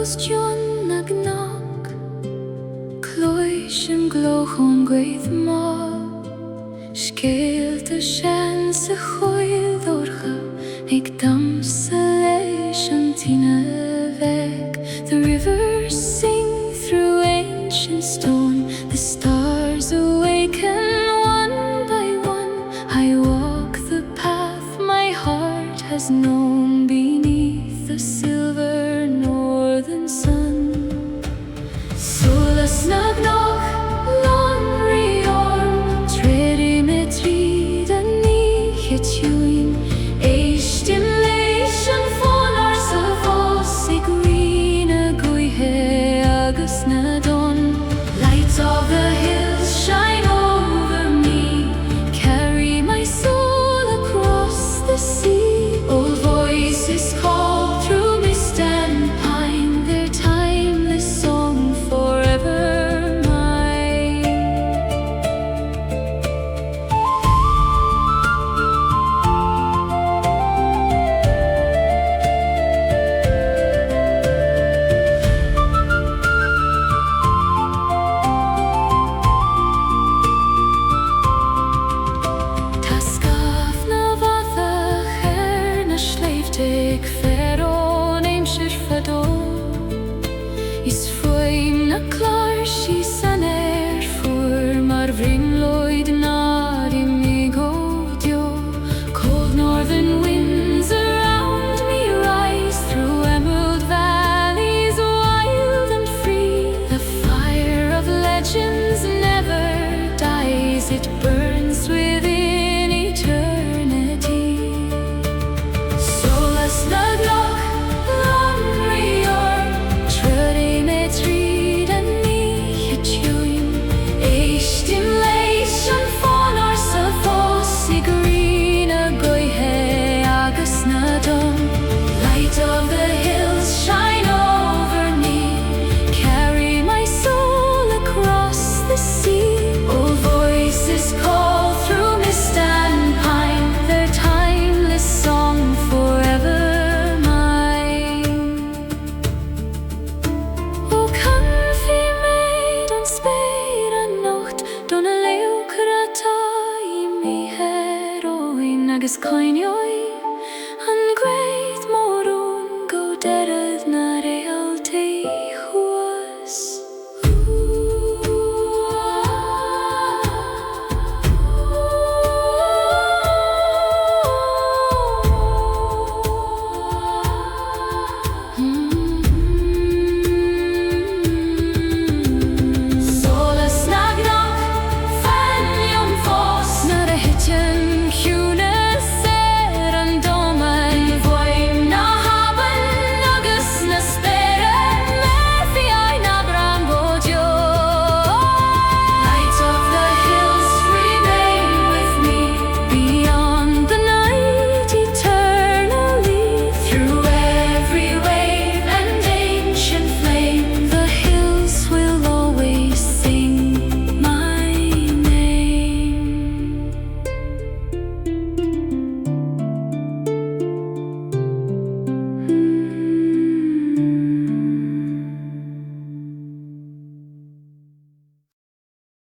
agus John na gCnoc, Clois an glochón gwaith má, Scéalta sean sa chóil dorcha, ag damsa leis an tína bheag. The rivers sing through ancient stone, the stars awaken one by one. I walk the path my heart has known beneath the silver northern sun. Solas na gCnoc, lán riorm, tredim e tríd a níche tiúin, éistim leis an fónar sa fós I gCnoc goithe agus na don. Lights of the hills shine over me, carry my soul across the sea. Old voices call through mist and pine, their timeless song forever mine. Tascaf na bhathach na sleifteag feron aimsir fadó, is foim na clár sí san fuair mar bhrimlóid nád I dio. Cold northern winds around me rise through emerald valleys wild and free. The fire of legends never dies, it burns within eternity. Solas na gCnoc, lán riorm, tredim e tríd a níche tiúin, éistim leis an fónar sa fós I gCnoc goithe agus na don. Light of the hills shine over me, carry my soul across the sea. Old voices call through mist and pine, their timeless song forever mine. O canfi maid an spéir an nocht, donna leo crata I mi heroin agus coinioid